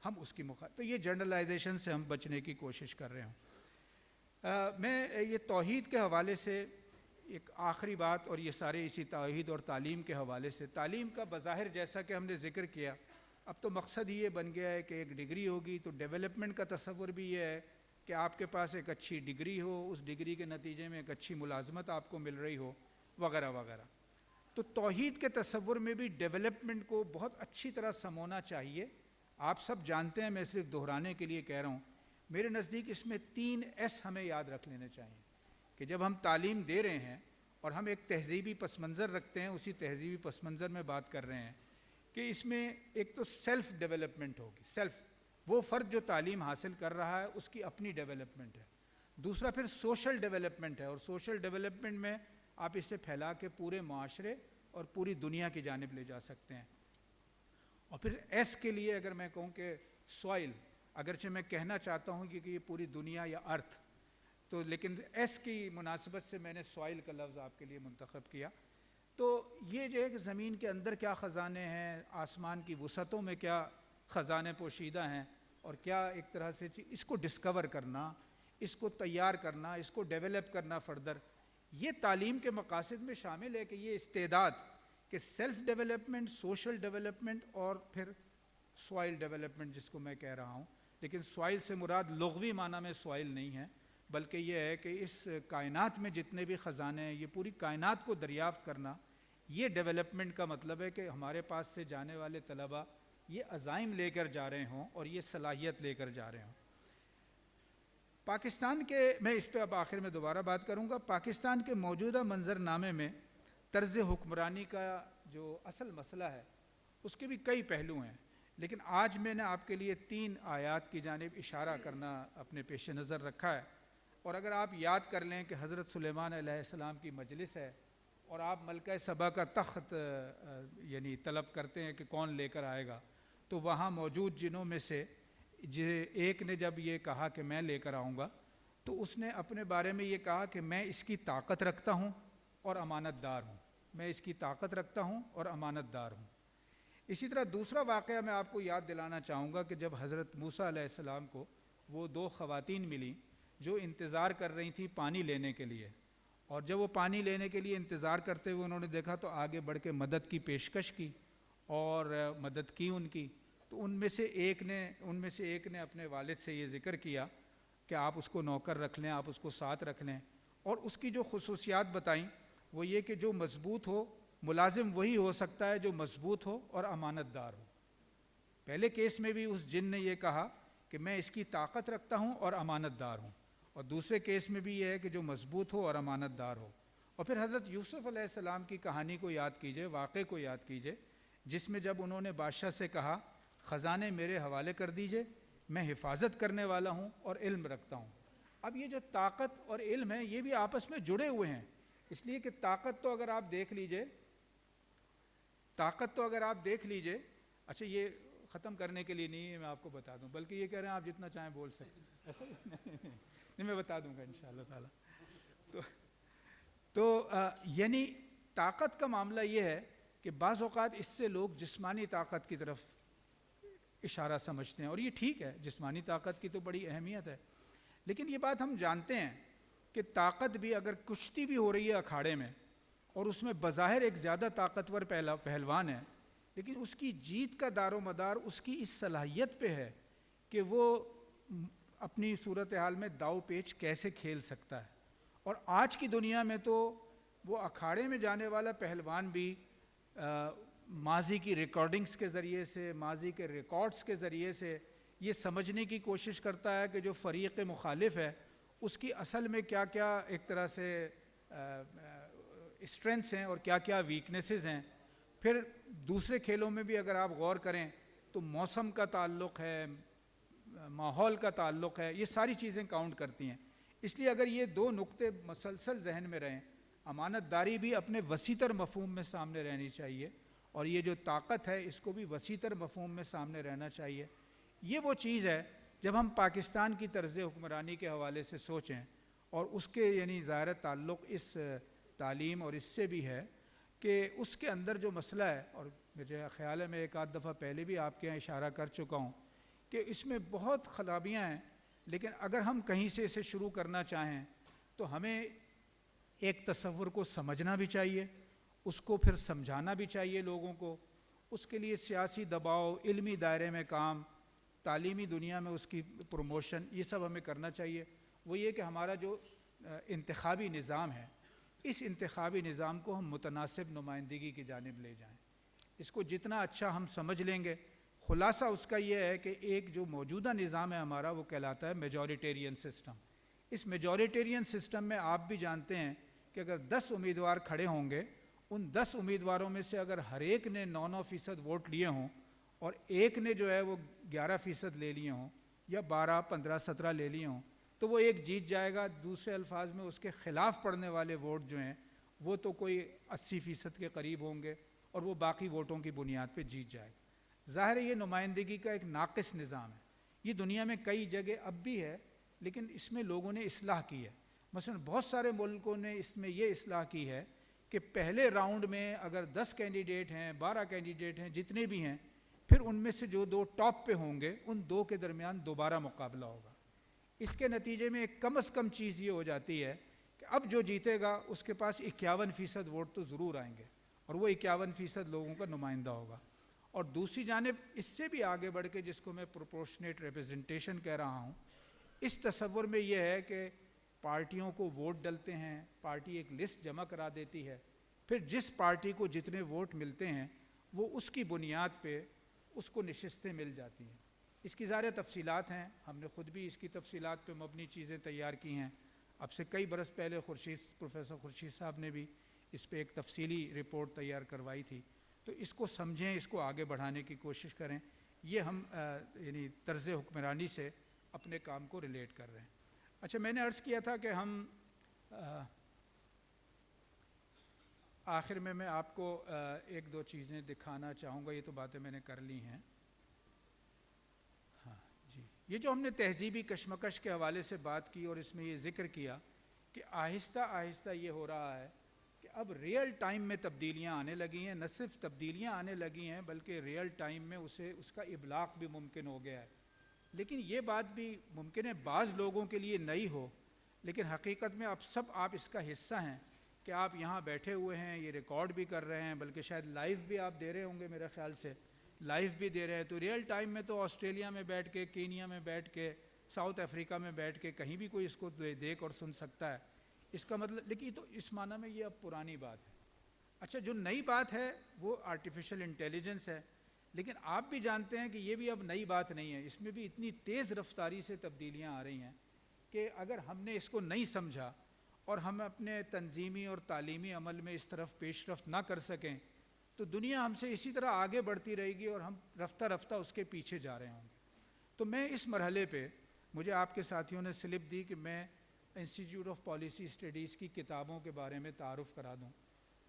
ہم اس کی تو یہ جنرلائزیشن سے ہم بچنے کی کوشش کر رہے ہوں. میں یہ توحید کے حوالے سے ایک آخری بات، اور یہ سارے اسی توحید اور تعلیم کے حوالے سے، تعلیم کا بظاہر جیسا کہ ہم نے ذکر کیا اب تو مقصد یہ بن گیا ہے کہ ایک ڈگری ہوگی تو ڈیولپمنٹ کا تصور بھی یہ ہے کہ آپ کے پاس ایک اچھی ڈگری ہو، اس ڈگری کے نتیجے میں ایک اچھی ملازمت آپ کو مل رہی ہو وغیرہ وغیرہ. تو توحید کے تصور میں بھی ڈیولپمنٹ کو بہت اچھی طرح سمونا چاہیے. آپ سب جانتے ہیں، میں صرف دہرانے کے لیے کہہ رہا ہوں، میرے نزدیک اس میں 3 ایس ہمیں یاد رکھ لینے چاہیے کہ جب ہم تعلیم دے رہے ہیں اور ہم ایک تہذیبی پس منظر رکھتے ہیں، اسی تہذیبی پس منظر میں بات کر رہے ہیں کہ اس میں ایک تو سیلف ڈیولپمنٹ ہوگی، سیلف، وہ فرد جو تعلیم حاصل کر رہا ہے اس کی اپنی ڈیولپمنٹ ہے. دوسرا پھر سوشل ڈیولپمنٹ ہے، اور سوشل ڈیولپمنٹ میں آپ اسے پھیلا کے پورے معاشرے اور پوری دنیا کی جانب لے جا سکتے ہیں. اور پھر ایس کے لیے اگر میں کہوں کہ سوائل، اگرچہ میں کہنا چاہتا ہوں کہ یہ پوری دنیا یا ارتھ، تو لیکن ایس کی مناسبت سے میں نے سوائل کا لفظ آپ کے لیے منتخب کیا. تو یہ جو ہے کہ زمین کے اندر کیا خزانے ہیں، آسمان کی وسعتوں میں کیا خزانے پوشیدہ ہیں، اور کیا ایک طرح سے اس کو ڈسکور کرنا، اس کو تیار کرنا، اس کو ڈیولپ کرنا فردر، یہ تعلیم کے مقاصد میں شامل ہے کہ یہ استعداد کہ سیلف ڈیولپمنٹ، سوشل ڈیولپمنٹ اور پھر سوائل ڈیولپمنٹ جس کو میں کہہ رہا ہوں. لیکن سوائل سے مراد لغوی معنی میں سوائل نہیں ہے، بلکہ یہ ہے کہ اس کائنات میں جتنے بھی خزانے ہیں، یہ پوری کائنات کو دریافت کرنا، یہ ڈیولپمنٹ کا مطلب ہے کہ ہمارے پاس سے جانے والے طلباء یہ عزائم لے کر جا رہے ہوں اور یہ صلاحیت لے کر جا رہے ہوں. پاکستان کے، میں اس پہ اب آخر میں دوبارہ بات کروں گا، پاکستان کے موجودہ منظرنامے میں طرز حکمرانی کا جو اصل مسئلہ ہے اس کے بھی کئی پہلو ہیں، لیکن آج میں نے آپ کے لیے 3 آیات کی جانب اشارہ کرنا اپنے پیش نظر رکھا ہے. اور اگر آپ یاد کر لیں کہ حضرت سلیمان علیہ السلام کی مجلس ہے اور آپ ملکہ سبا کا تخت یعنی طلب کرتے ہیں کہ کون لے کر آئے گا، تو وہاں موجود جنوں میں سے ایک نے جب یہ کہا کہ میں لے کر آؤں گا، تو اس نے اپنے بارے میں یہ کہا کہ میں اس کی طاقت رکھتا ہوں اور امانت دار ہوں، میں اس کی طاقت رکھتا ہوں اور امانت دار ہوں. اسی طرح دوسرا واقعہ میں آپ کو یاد دلانا چاہوں گا کہ جب حضرت موسیٰ علیہ السلام کو وہ 2 خواتین ملیں جو انتظار کر رہی تھیں پانی لینے کے لیے، اور جب وہ پانی لینے کے لیے انتظار کرتے ہوئے انہوں نے دیکھا تو آگے بڑھ کے مدد کی پیشکش کی، اور مدد کی ان کی، تو ان میں سے ایک نے اپنے والد سے یہ ذکر کیا کہ آپ اس کو نوکر رکھ لیں، آپ اس کو ساتھ رکھ لیں، اور اس کی جو خصوصیات بتائیں وہ یہ کہ جو مضبوط ہو، ملازم وہی ہو سکتا ہے جو مضبوط ہو اور امانت دار ہو۔ پہلے کیس میں بھی اس جن نے یہ کہا کہ میں اس کی طاقت رکھتا ہوں اور امانت دار ہوں، اور دوسرے کیس میں بھی یہ ہے کہ جو مضبوط ہو اور امانت دار ہو۔ اور پھر حضرت یوسف علیہ السلام کی کہانی کو یاد کیجئے، واقعے کو یاد کیجئے، جس میں جب انہوں نے بادشاہ سے کہا خزانے میرے حوالے کر دیجئے، میں حفاظت کرنے والا ہوں اور علم رکھتا ہوں۔ اب یہ جو طاقت اور علم ہے یہ بھی آپس میں جڑے ہوئے ہیں، اس لیے کہ طاقت تو اگر آپ دیکھ لیجئے، اچھا یہ ختم کرنے کے لیے نہیں ہے، میں آپ کو بتا دوں، بلکہ یہ کہہ رہے ہیں آپ جتنا چاہیں بول سکتے ہیں، نہیں میں بتا دوں گا انشاءاللہ تعالی۔ تو یعنی طاقت کا معاملہ یہ ہے کہ بعض اوقات اس سے لوگ جسمانی طاقت کی طرف اشارہ سمجھتے ہیں، اور یہ ٹھیک ہے، جسمانی طاقت کی تو بڑی اہمیت ہے، لیکن یہ بات ہم جانتے ہیں کہ طاقت بھی اگر کشتی بھی ہو رہی ہے اکھاڑے میں اور اس میں بظاہر ایک زیادہ طاقتور پہلوان ہے، لیکن اس کی جیت کا دار و مدار اس کی اس صلاحیت پہ ہے کہ وہ اپنی صورتحال میں داؤ پیچ کیسے کھیل سکتا ہے۔ اور آج کی دنیا میں تو وہ اکھاڑے میں جانے والا پہلوان بھی ماضی کی ریکارڈنگز کے ذریعے سے، ماضی کے ریکارڈز کے ذریعے سے یہ سمجھنے کی کوشش کرتا ہے کہ جو فریق مخالف ہے اس کی اصل میں کیا کیا ایک طرح سے اسٹرینتھس ہیں اور کیا کیا ویکنیسز ہیں۔ پھر دوسرے کھیلوں میں بھی اگر آپ غور کریں تو موسم کا تعلق ہے، ماحول کا تعلق ہے، یہ ساری چیزیں کاؤنٹ کرتی ہیں۔ اس لیے اگر یہ دو نقطے مسلسل ذہن میں رہیں، امانت داری بھی اپنے وسیع تر مفہوم میں سامنے رہنی چاہیے، اور یہ جو طاقت ہے اس کو بھی وسیع تر مفہوم میں سامنے رہنا چاہیے۔ یہ وہ چیز ہے جب ہم پاکستان کی طرز حکمرانی کے حوالے سے سوچیں، اور اس کے یعنی ظاہر تعلق اس تعلیم اور اس سے بھی ہے کہ اس کے اندر جو مسئلہ ہے، اور مجھے خیال ہے میں ایک آدھ دفعہ پہلے بھی آپ کے یہاں اشارہ کر چکا ہوں کہ اس میں بہت خرابیاں ہیں، لیکن اگر ہم کہیں سے اسے شروع کرنا چاہیں تو ہمیں ایک تصور کو سمجھنا بھی چاہیے، اس کو پھر سمجھانا بھی چاہیے لوگوں کو، اس کے لیے سیاسی دباؤ، علمی دائرے میں کام، تعلیمی دنیا میں اس کی پروموشن، یہ سب ہمیں کرنا چاہیے۔ وہ یہ کہ ہمارا جو انتخابی نظام ہے، اس انتخابی نظام کو ہم متناسب نمائندگی کی جانب لے جائیں، اس کو جتنا اچھا ہم سمجھ لیں گے۔ خلاصہ اس کا یہ ہے کہ ایک جو موجودہ نظام ہے ہمارا وہ کہلاتا ہے میجورٹیرین سسٹم۔ اس میجورٹیرین سسٹم میں آپ بھی جانتے ہیں کہ اگر 10 امیدوار کھڑے ہوں گے، ان 10 امیدواروں میں سے اگر ہر ایک نے 9% ووٹ لیے ہوں اور ایک نے جو ہے وہ 11% لے لیے ہوں یا 12، 15، 17 لے لیے ہوں تو وہ ایک جیت جائے گا۔ دوسرے الفاظ میں اس کے خلاف پڑنے والے ووٹ جو ہیں وہ تو کوئی 80% کے قریب ہوں گے اور وہ باقی ووٹوں کی بنیاد پہ جیت جائے گا۔ ظاہر ہے یہ نمائندگی کا ایک ناقص نظام ہے، یہ دنیا میں کئی جگہ اب بھی ہے، لیکن اس میں لوگوں نے اصلاح کی ہے۔ مثلا بہت سارے ملکوں نے اس میں یہ اصلاح کی ہے کہ پہلے راؤنڈ میں اگر 10 کینڈیڈیٹ ہیں، 12 کینڈیڈیٹ ہیں، جتنے بھی ہیں، پھر ان میں سے جو 2 ٹاپ پہ ہوں گے ان 2 کے درمیان دوبارہ مقابلہ ہوگا۔ اس کے نتیجے میں کم از کم چیز یہ ہو جاتی ہے کہ اب جو جیتے گا اس کے پاس 51% ووٹ تو ضرور آئیں گے اور وہ 51% لوگوں کا نمائندہ ہوگا۔ اور دوسری جانب اس سے بھی آگے بڑھ کے جس کو میں پروپورشنیٹ ریپرزنٹیشن کہہ رہا ہوں، اس تصور میں یہ ہے کہ پارٹیوں کو ووٹ ڈلتے ہیں، پارٹی ایک لسٹ جمع کرا دیتی ہے، پھر جس پارٹی کو جتنے ووٹ ملتے ہیں وہ اس کی بنیاد پہ اس کو نشستیں مل جاتی ہیں۔ اس کی ظاہر تفصیلات ہیں، ہم نے خود بھی اس کی تفصیلات پہ مبنی چیزیں تیار کی ہیں۔ اب سے کئی برس پہلے پروفیسر خورشید صاحب نے بھی اس پہ ایک تفصیلی رپورٹ تیار کروائی تھی۔ تو اس کو سمجھیں، اس کو آگے بڑھانے کی کوشش کریں۔ یہ ہم یعنی طرز حکمرانی سے اپنے کام کو ریلیٹ کر رہے ہیں۔ اچھا، میں نے عرض کیا تھا کہ ہم آخر میں آپ کو ایک دو چیزیں دکھانا چاہوں گا، یہ تو باتیں میں نے کر لی ہیں۔ ہاں جی، یہ جو ہم نے تہذیبی کشمکش کے حوالے سے بات کی اور اس میں یہ ذکر کیا کہ آہستہ آہستہ یہ ہو رہا ہے کہ اب ریئل ٹائم میں تبدیلیاں آنے لگی ہیں، نہ صرف تبدیلیاں آنے لگی ہیں بلکہ ریئل ٹائم میں اس کا ابلاغ بھی ممکن ہو گیا ہے۔ لیکن یہ بات بھی ممکن ہے بعض لوگوں کے لیے نئی ہو، لیکن حقیقت میں اب سب آپ اس کا حصہ ہیں کہ آپ یہاں بیٹھے ہوئے ہیں، یہ ریکارڈ بھی کر رہے ہیں، بلکہ شاید لائیو بھی آپ دے رہے ہوں گے، میرے خیال سے لائیو بھی دے رہے ہیں، تو ریئل ٹائم میں تو آسٹریلیا میں بیٹھ کے، کینیا میں بیٹھ کے، ساؤتھ افریقہ میں بیٹھ کے کہیں بھی کوئی اس کو دیکھ اور سن سکتا ہے. اس کا مطلب لیکن تو اس معنی میں یہ اب پرانی بات ہے. اچھا، جو نئی بات ہے وہ آرٹیفیشل انٹیلیجنس ہے، لیکن آپ بھی جانتے ہیں کہ یہ بھی اب نئی بات نہیں ہے. اس میں بھی اتنی تیز رفتاری سے تبدیلیاں آ رہی ہیں کہ اگر ہم نے اس کو نہیں سمجھا اور ہم اپنے تنظیمی اور تعلیمی عمل میں اس طرف پیش رفت نہ کر سکیں تو دنیا ہم سے اسی طرح آگے بڑھتی رہے گی اور ہم رفتہ رفتہ اس کے پیچھے جا رہے ہوں گے. تو میں اس مرحلے پہ، مجھے آپ کے ساتھیوں نے سلپ دی کہ میں انسٹیٹیوٹ آف پالیسی اسٹڈیز کی کتابوں کے بارے میں تعارف کرا دوں،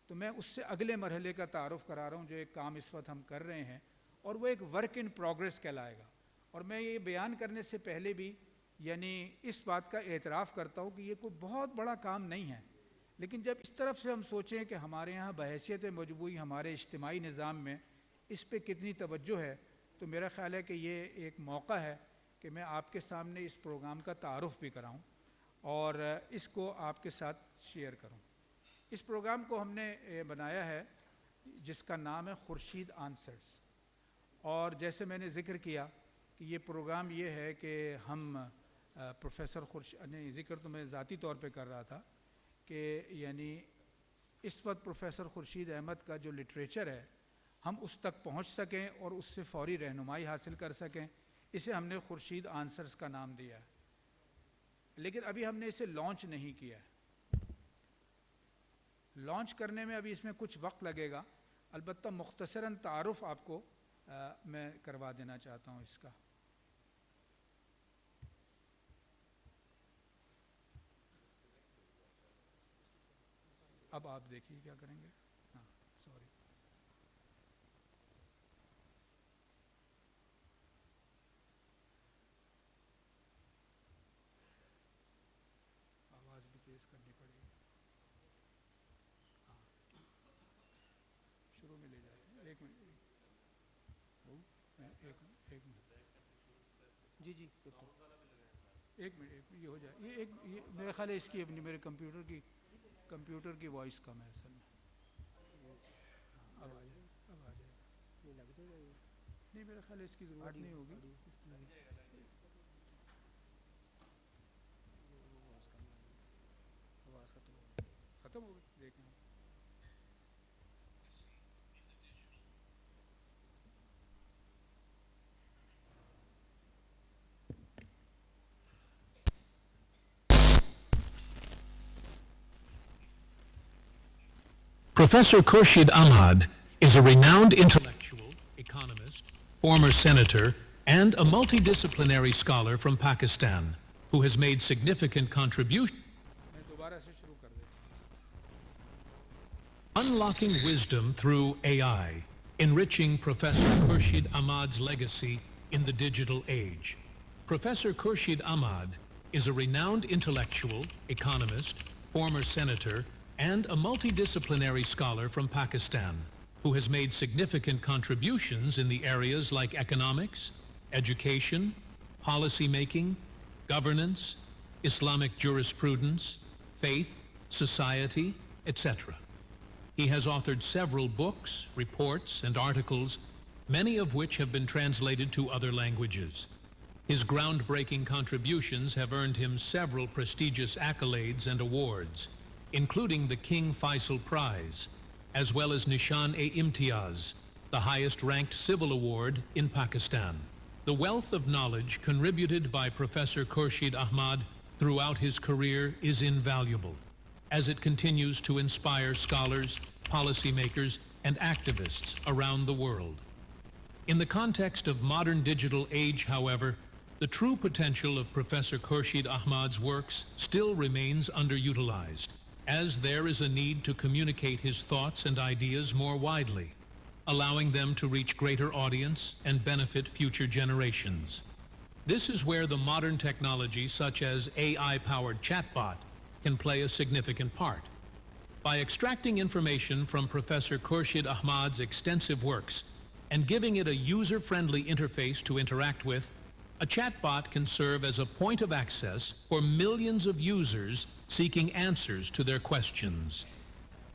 تو میں اس سے اگلے مرحلے کا تعارف کرا رہا ہوں جو ایک کام اس وقت ہم کر رہے ہیں، اور وہ ایک ورک ان پروگریس کہلائے گا. اور میں یہ بیان کرنے سے پہلے بھی یعنی اس بات کا اعتراف کرتا ہوں کہ یہ کوئی بہت بڑا کام نہیں ہے، لیکن جب اس طرف سے ہم سوچیں کہ ہمارے ہاں بحیثیت مجموعی ہمارے اجتماعی نظام میں اس پہ کتنی توجہ ہے، تو میرا خیال ہے کہ یہ ایک موقع ہے کہ میں آپ کے سامنے اس پروگرام کا تعارف بھی کراؤں اور اس کو آپ کے ساتھ شیئر کروں. اس پروگرام کو ہم نے بنایا ہے جس کا نام ہے خورشید آنسرز، اور جیسے میں نے ذکر کیا کہ یہ پروگرام یہ ہے کہ ہم پروفیسر خورشید، ذکر تو میں ذاتی طور پہ کر رہا تھا کہ یعنی اس وقت پروفیسر خورشید احمد کا جو لٹریچر ہے ہم اس تک پہنچ سکیں اور اس سے فوری رہنمائی حاصل کر سکیں، اسے ہم نے خورشید آنسرز کا نام دیا ہے. لیکن ابھی ہم نے اسے لانچ نہیں کیا ہے. لانچ کرنے میں ابھی اس میں کچھ وقت لگے گا، البتہ مختصراً تعارف آپ کو میں کروا دینا چاہتا ہوں اس کا. اب آپ دیکھیے کیا کریں گے. ہاں سوری، آواز بھی تیز کرنی پڑے گی. ہاں شروع میں لے جائیں. ایک منٹ جی ایک منٹ یہ ہو جائے. یہ میرا خیال ہے اس کی اپنی میرے کمپیوٹر کی وائس کم ہے اصل میں. اب آ جائے نہیں، میرا خیال ہے اس کی ضرورت نہیں ہوگی. ختم ہو گئی، دیکھیں. Professor Khurshid Ahmad is a renowned intellectual, economist, former senator, and a multidisciplinary scholar from Pakistan who has made significant contributions. Unlocking wisdom through AI, enriching Professor Khurshid Ahmad's legacy in the digital age. Professor Khurshid Ahmad is a renowned intellectual, economist, former senator, and a multidisciplinary scholar from Pakistan who has made significant contributions in the areas like economics, education, policy making, governance, Islamic jurisprudence, faith, society, etc. He has authored several books, reports, and articles, many of which have been translated to other languages. His groundbreaking contributions have earned him several prestigious accolades and awards, including the King Faisal Prize, as well as Nishan-e-Imtiaz, the highest-ranked civil award in Pakistan. The wealth of knowledge contributed by Professor Khurshid Ahmad throughout his career is invaluable, as it continues to inspire scholars, policymakers, and activists around the world. In the context of modern digital age, however, the true potential of Professor Khurshid Ahmad's works still remains underutilized, as there is a need to communicate his thoughts and ideas more widely, allowing them to reach greater audience and benefit future generations. This is where the modern technologies such as AI-powered chatbot can play a significant part. By extracting information from Professor Khurshid Ahmad's extensive works and giving it a user-friendly interface to interact with, a chatbot can serve as a point of access for millions of users seeking answers to their questions.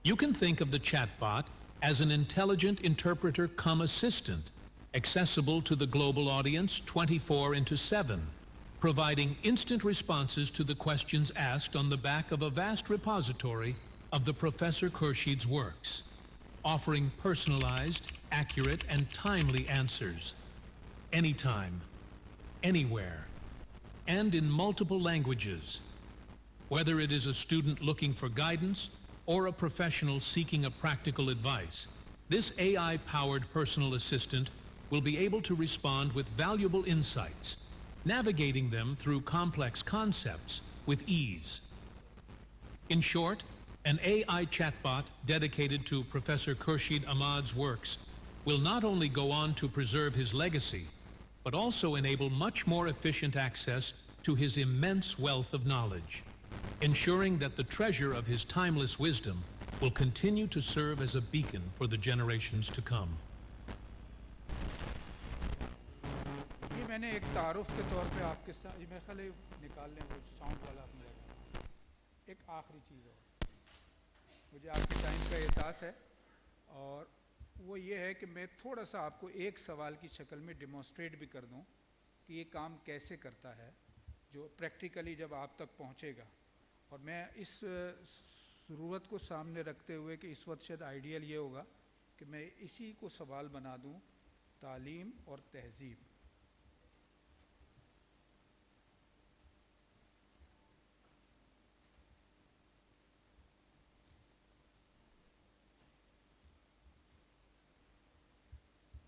You can think of the chatbot as an intelligent interpreter cum assistant, accessible to the global audience 24/7, providing instant responses to the questions asked on the back of a vast repository of the Professor Khurshid's works, offering personalized, accurate, and timely answers, anytime, anywhere, and in multiple languages. Whether it is a student looking for guidance or a professional seeking a practical advice, this AI-powered personal assistant will be able to respond with valuable insights, navigating them through complex concepts with ease. In short, an AI chatbot dedicated to Professor Khurshid Ahmad's works will not only go on to preserve his legacy, but also enable much more efficient access to his immense wealth of knowledge, ensuring that the treasure of his timeless wisdom will continue to serve as a beacon for the generations to come. یہ میں نے ایک تعارف کے طور پہ آپ کے ساتھ یہ میرے خیال ہے نکال لیں وہ ساؤنڈ والا اپنے ایک آخری چیز ہے مجھے آپ کے ٹائم کا احساس ہے اور وہ یہ ہے کہ میں تھوڑا سا آپ کو ایک سوال کی شکل میں ڈیمونسٹریٹ بھی کر دوں کہ یہ کام کیسے کرتا ہے جو پریکٹیکلی جب آپ تک پہنچے گا. اور میں اس ضرورت کو سامنے رکھتے ہوئے کہ اس وقت شاید آئیڈیل یہ ہوگا کہ میں اسی کو سوال بنا دوں تعلیم اور تہذیب.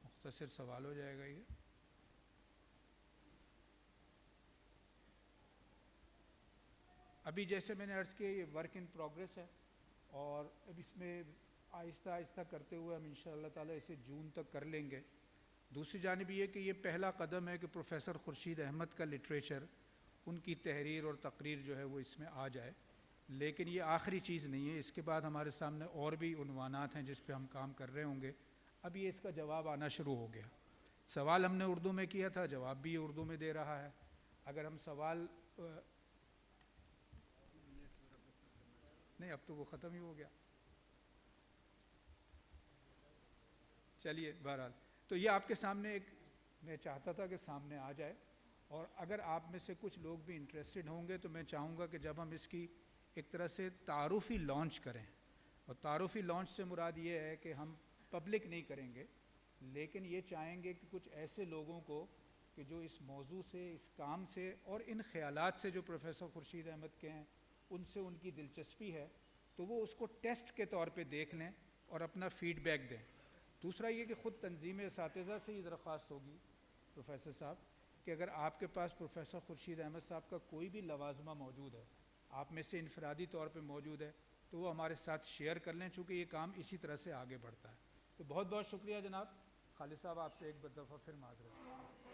مختصر سوال ہو جائے گا یہ. ابھی جیسے میں نے عرض کیا یہ ورک ان پروگریس ہے اور اب اس میں آہستہ آہستہ کرتے ہوئے ہم انشاءاللہ تعالیٰ اسے جون تک کر لیں گے. دوسری جانب یہ کہ یہ پہلا قدم ہے کہ پروفیسر خورشید احمد کا لٹریچر ان کی تحریر اور تقریر جو ہے وہ اس میں آ جائے. لیکن یہ آخری چیز نہیں ہے, اس کے بعد ہمارے سامنے اور بھی عنوانات ہیں جس پہ ہم کام کر رہے ہوں گے. اب یہ اس کا جواب آنا شروع ہو گیا. سوال ہم نے اردو میں کیا تھا, جواب بھی اردو میں دے رہا ہے. اگر ہم سوال نہیں اب تو وہ ختم ہی ہو گیا. چلیے بہرحال تو یہ آپ کے سامنے ایک میں چاہتا تھا کہ سامنے آ جائے, اور اگر آپ میں سے کچھ لوگ بھی انٹرسٹڈ ہوں گے تو میں چاہوں گا کہ جب ہم اس کی ایک طرح سے تعارفی لانچ کریں, اور تعارفی لانچ سے مراد یہ ہے کہ ہم پبلک نہیں کریں گے لیکن یہ چاہیں گے کہ کچھ ایسے لوگوں کو کہ جو اس موضوع سے, اس کام سے اور ان خیالات سے جو پروفیسر خورشید احمد کے ہیں ان سے ان کی دلچسپی ہے, تو وہ اس کو ٹیسٹ کے طور پہ دیکھ لیں اور اپنا فیڈ بیک دیں. دوسرا یہ کہ خود تنظیم اساتذہ سے یہ درخواست ہوگی پروفیسر صاحب کہ اگر آپ کے پاس پروفیسر خورشید احمد صاحب کا کوئی بھی لوازمہ موجود ہے, آپ میں سے انفرادی طور پہ موجود ہے, تو وہ ہمارے ساتھ شیئر کر لیں, چونکہ یہ کام اسی طرح سے آگے بڑھتا ہے. تو بہت بہت شکریہ جناب. خالد صاحب آپ سے ایک دفعہ پھر معذرت.